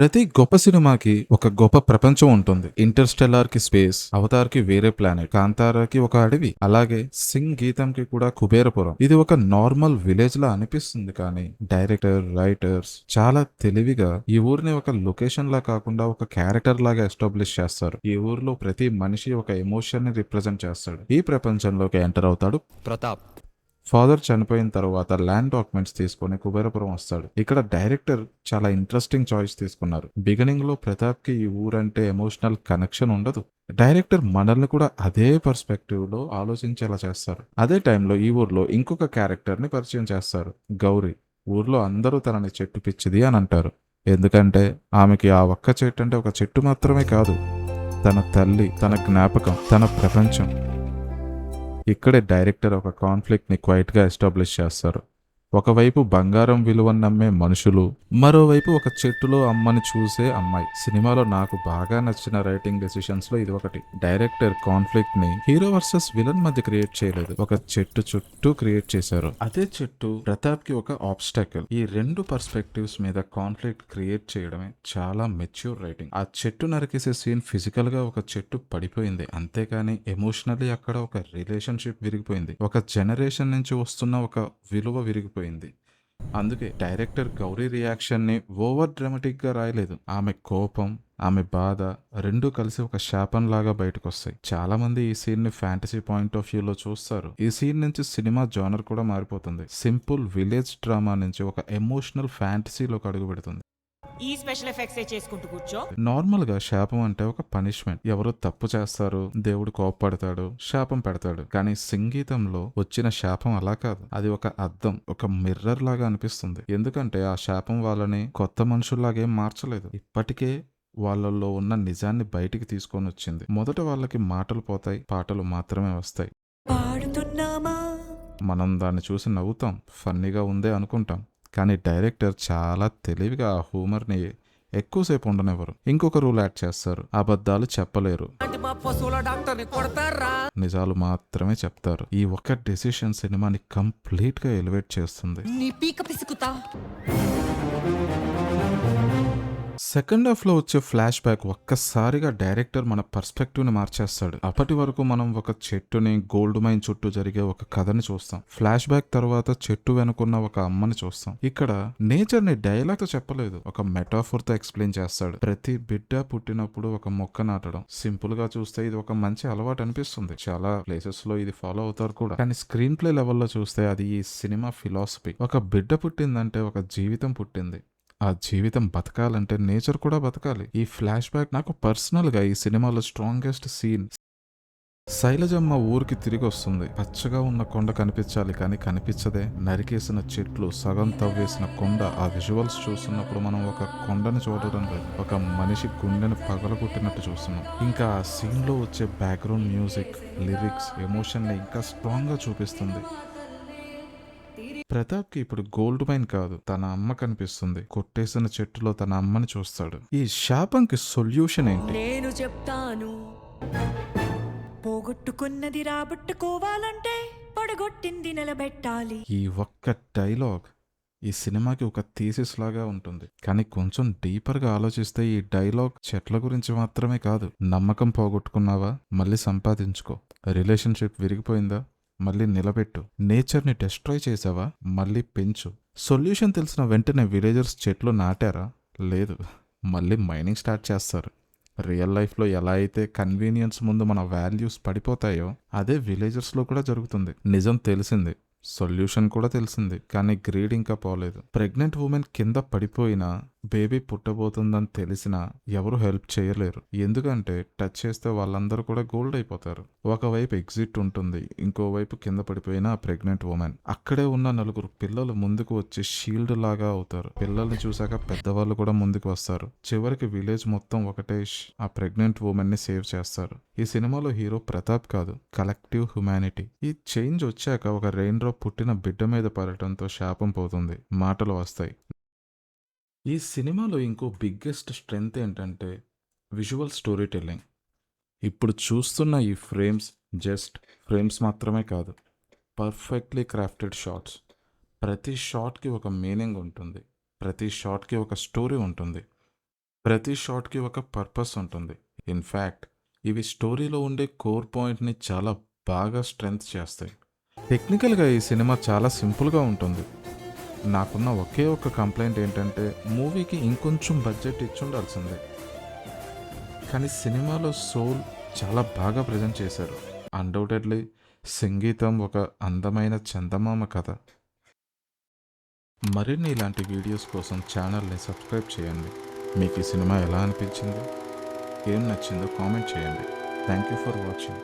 ప్రతి గొప్ప సినిమాకి ఒక గొప్ప ప్రపంచం ఉంటుంది. ఇంటర్‌స్టెల్లార్ కి స్పేస్, అవతార్ కి వేరే ప్లానెట్, కాంతారాకి ఒక అడవి, అలాగే సింగ్ గీతంకి కూడా కుబేరపురం. ఇది ఒక నార్మల్ విలేజ్ లా అనిపిస్తుంది, కానీ డైరెక్టర్, రైటర్స్ చాలా తెలివిగా ఈ ఊరిని ఒక లొకేషన్ లా కాకుండా ఒక క్యారెక్టర్ లాగా ఎస్టాబ్లిష్ చేస్తారు. ఈ ఊరిలో ప్రతి మనిషి ఒక ఎమోషన్ ని రిప్రజెంట్ చేస్తాడు. ఈ ప్రపంచంలోకి ఎంటర్ అవుతాడు ప్రతాప్. ఫాదర్ చనిపోయిన తర్వాత ల్యాండ్ డాక్యుమెంట్స్ తీసుకుని కుబేరపురం వస్తాడు. ఇక్కడ డైరెక్టర్ చాలా ఇంట్రెస్టింగ్ చాయిస్ తీసుకున్నారు. బిగినింగ్ లో ప్రతాప్ కి ఈ ఊరంటే ఎమోషనల్ కనెక్షన్ ఉండదు. డైరెక్టర్ మనల్ని కూడా అదే పర్స్పెక్టివ్ లో ఆలోచించేలా చేస్తారు. అదే టైంలో ఈ ఊర్లో ఇంకొక క్యారెక్టర్ ని పరిచయం చేస్తారు, గౌరీ. ఊర్లో అందరూ తనని చెట్టు పిచ్చిది అని అంటారు. ఎందుకంటే ఆమెకి ఆ ఒక్క చెట్టు అంటే ఒక చెట్టు మాత్రమే కాదు, తన తల్లి, తన జ్ఞాపకం, తన ప్రపంచం. ఇక్కడే డైరెక్టర్ ఒక కాన్ఫ్లిక్ట్ ని క్వైట్ గా ఎస్టాబ్లిష్ చేస్తారు. ఒకవైపు బంగారం విలువను నమ్మే మనుషులు, మరోవైపు ఒక చెట్టులో అమ్మని చూసే అమ్మాయి. సినిమాలో నాకు బాగా నచ్చిన రైటింగ్ డెసిషన్స్ లో ఇది ఒకటి. డైరెక్టర్ కాన్ఫ్లిక్ట్ ని హీరో వర్సెస్ విలన్ మధ్య క్రియేట్ చేయలేదు, ఒక చెట్టు చుట్టూ క్రియేట్ చేశారు. అదే చెట్టు ప్రతాప్ కి ఒక ఆబ్స్టాకిల్. ఈ రెండు పర్స్పెక్టివ్స్ మీద కాన్ఫ్లిక్ట్ క్రియేట్ చేయడమే చాలా మెచ్యూర్ రైటింగ్. ఆ చెట్టు నరికేసే సీన్ ఫిజికల్ గా ఒక చెట్టు పడిపోయింది, అంతేకాని ఎమోషనల్లీ అక్కడ ఒక రిలేషన్షిప్ విరిగిపోయింది. ఒక జనరేషన్ నుంచి వస్తున్న ఒక విలువ విరిగిపోయింది. అందుకే డైరెక్టర్ గౌరీ రియాక్షన్ ని ఓవర్ డ్రామాటిక్ గా రాయలేదు. ఆమె కోపం, ఆమె బాధ రెండూ కలిసి ఒక శాపం లాగా బయటకు వస్తాయి. చాలా మంది ఈ సీన్ ని ఫ్యాంటసీ పాయింట్ ఆఫ్ వ్యూ లో చూస్తారు. ఈ సీన్ నుంచి సినిమా జానర్ కూడా మారిపోతుంది. సింపుల్ విలేజ్ డ్రామా నుంచి ఒక ఎమోషనల్ ఫ్యాంటసీలోకి అడుగు పెడుతుంది. ఈ స్పెషల్ ఎఫెక్ట్స్ చేసుకుంటూ కూర్చో. నార్మల్ గా శాపం అంటే ఒక పనిష్మెంట్. ఎవరో తప్పు చేస్తారు, దేవుడు కోప్పడతాడు, శాపం పెడతాడు. కానీ సంగీతంలో వచ్చిన శాపం అలా కాదు. అది ఒక అద్దం, ఒక మిర్రర్ లాగా అనిపిస్తుంది. ఎందుకంటే ఆ శాపం వాళ్ళని కొత్త మనుషుల్లాగేం మార్చలేదు. ఇప్పటికే వాళ్ళల్లో ఉన్న నిజాన్ని బయటికి తీసుకొని వచ్చింది. మొదట వాళ్ళకి మాటలు పోతాయి, పాటలు మాత్రమే వస్తాయి. పాడుతున్నామా? మనం దాన్ని చూసి నవ్వుతాం, ఫన్నీగా ఉందే అనుకుంటాం. కానీ డైరెక్టర్ చాలా తెలివిగా ఆ హ్యూమర్ని ఎక్కువసేపు ఉండనివ్వరు. ఇంకొక రూల్ యాడ్ చేస్తారు, అబద్ధాలు చెప్పలేరు, నిజాలు మాత్రమే చెప్తారు. ఈ ఒక్క డెసిషన్ సినిమాని కంప్లీట్ గా ఎలివేట్ చేస్తుంది. నీ పీక పిసుకుతా. సెకండ్ హాఫ్ లో వచ్చే ఫ్లాష్ బ్యాక్ ఒక్కసారిగా డైరెక్టర్ మన పర్స్పెక్టివ్ ని మార్చేస్తాడు. అప్పటి వరకు మనం ఒక చెట్టుని, గోల్డ్ మైన్ చుట్టూ జరిగే ఒక కథని చూస్తాం. ఫ్లాష్ బ్యాక్ తర్వాత చెట్టు వెనుకున్న ఒక అమ్మని చూస్తాం. ఇక్కడ నేచర్ ని డైలాగ్ తో చెప్పలేదు, ఒక మెటాఫోర్ తో ఎక్స్ప్లెయిన్ చేస్తాడు. ప్రతి బిడ్డ పుట్టినప్పుడు ఒక మొక్క నాటడం. సింపుల్ గా చూస్తే ఇది ఒక మంచి అలవాటు అనిపిస్తుంది. చాలా ప్లేసెస్ లో ఇది ఫాలో అవుతారు కూడా. కానీ స్క్రీన్ ప్లే లెవెల్లో చూస్తే అది ఈ సినిమా ఫిలాసఫీ. ఒక బిడ్డ పుట్టిందంటే ఒక జీవితం పుట్టింది. ఆ జీవితం బతకాలంటే నేచర్ కూడా బతకాలి. ఈ ఫ్లాష్ బ్యాక్ నాకు పర్సనల్ గా ఈ సినిమాలో స్ట్రాంగెస్ట్ సీన్. శైలజమ్మ ఊరికి తిరిగి వస్తుంది. పచ్చగా ఉన్న కొండ కనిపించాలి, కానీ కనిపించదే. నరికేసిన చెట్లు, సగం తవ్వేసిన కొండ. ఆ విజువల్స్ చూస్తున్నప్పుడు మనం ఒక కొండని చూడడం లేదు, ఒక మనిషి గుండెని పగలగొట్టినట్టు చూస్తున్నాం. ఇంకా ఆ సీన్ లో వచ్చే బ్యాక్గ్రౌండ్ మ్యూజిక్, లిరిక్స్ ఎమోషన్ ని ఇంకా స్ట్రాంగ్ గా చూపిస్తుంది. ప్రతాప్ కి ఇప్పుడు గోల్డ్ మైన్ కాదు, తన అమ్మ కనిపిస్తుంది. కొట్టేసిన చెట్టులో తన అమ్మని చూస్తాడు. ఈ శాపంకి సొల్యూషన్ ఏంటి? నేను చెప్తాను. పోగొట్టుకున్నది రాబట్టుకోవాలంటే పడగొట్టింది నిలబెట్టాలి. ఈ ఒక్క డైలాగ్ ఈ సినిమాకి ఒక థీసిస్ లాగా ఉంటుంది. కానీ కొంచెం డీపర్ గా ఆలోచిస్తే ఈ డైలాగ్ చెట్ల గురించి మాత్రమే కాదు. నమ్మకం పోగొట్టుకున్నావా, మళ్ళీ సంపాదించుకో. రిలేషన్షిప్ విరిగిపోయిందా, మళ్ళీ నిలబెట్టు. నేచర్ని డిస్ట్రాయ్ చేసావా, మళ్ళీ పెంచు. సొల్యూషన్ తెలిసిన వెంటనే విలేజర్స్ చెట్లు నాటారా? లేదు, మళ్ళీ మైనింగ్ స్టార్ట్ చేస్తారు. రియల్ లైఫ్లో ఎలా అయితే కన్వీనియన్స్ ముందు మన వాల్యూస్ పడిపోతాయో, అదే విలేజర్స్లో కూడా జరుగుతుంది. నిజం తెలిసింది, సొల్యూషన్ కూడా తెలిసింది, కానీ గ్రీడ్ ఇంకా పోలేదు. ప్రెగ్నెంట్ ఉమెన్ కింద పడిపోయినా, బేబీ పుట్టబోతుందని తెలిసినా ఎవరు హెల్ప్ చేయలేరు. ఎందుకంటే టచ్ చేస్తే వాళ్ళందరూ కూడా గోల్డ్ అయిపోతారు. ఒకవైపు ఎగ్జిట్ ఉంటుంది, ఇంకోవైపు కింద పడిపోయిన ప్రెగ్నెంట్ ఉమెన్. అక్కడే ఉన్న నలుగురు పిల్లలు ముందుకు వచ్చి షీల్డ్ లాగా అవుతారు. పిల్లల్ని చూసాక పెద్దవాళ్ళు కూడా ముందుకు వస్తారు. చివరికి విలేజ్ మొత్తం ఒకటే ఆ ప్రెగ్నెంట్ ఉమెన్ ని సేవ్ చేస్తారు. ఈ సినిమాలో హీరో ప్రతాప్ కాదు, కలెక్టివ్ హ్యుమానిటీ. ఈ చేంజ్ వచ్చాక ఒక రెయిన్ డ్రాప్ పుట్టిన బిడ్డ మీద పడటంతో శాపం పోతుంది, మాటలు వస్తాయి. ఈ సినిమాలో ఇంకో బిగ్గెస్ట్ స్ట్రెంగ్త్ ఏంటంటే విజువల్ స్టోరీ టెల్లింగ్. ఇప్పుడు చూస్తున్న ఈ ఫ్రేమ్స్ జస్ట్ ఫ్రేమ్స్ మాత్రమే కాదు, పర్ఫెక్ట్లీ క్రాఫ్టెడ్ షాట్స్. ప్రతి షాట్కి ఒక మీనింగ్ ఉంటుంది, ప్రతి షాట్కి ఒక స్టోరీ ఉంటుంది. ప్రతి షాట్కి ఒక పర్పస్ ఉంటుంది. ఇన్ఫ్యాక్ట్ ఇవి స్టోరీలో ఉండే కోర్ పాయింట్ని చాలా బాగా స్ట్రెంగ్త్ చేస్తాయి. టెక్నికల్గా ఈ సినిమా చాలా సింపుల్గా ఉంటుంది. నాకున్న ఒకే ఒక్క కంప్లైంట్ ఏంటంటే మూవీకి ఇంకొంచెం బడ్జెట్ ఇచ్చుండాల్సిందే. కానీ సినిమాలో సోల్ చాలా బాగా ప్రజెంట్ చేశారు. అన్డౌటెడ్లీ సంగీతం ఒక అందమైన చందమామ కథ. మరిన్ని ఇలాంటి వీడియోస్ కోసం ఛానల్ని సబ్స్క్రైబ్ చేయండి. మీకు ఈ సినిమా ఎలా అనిపించింది, ఏం నచ్చిందో కామెంట్ చేయండి. Thank you for watching.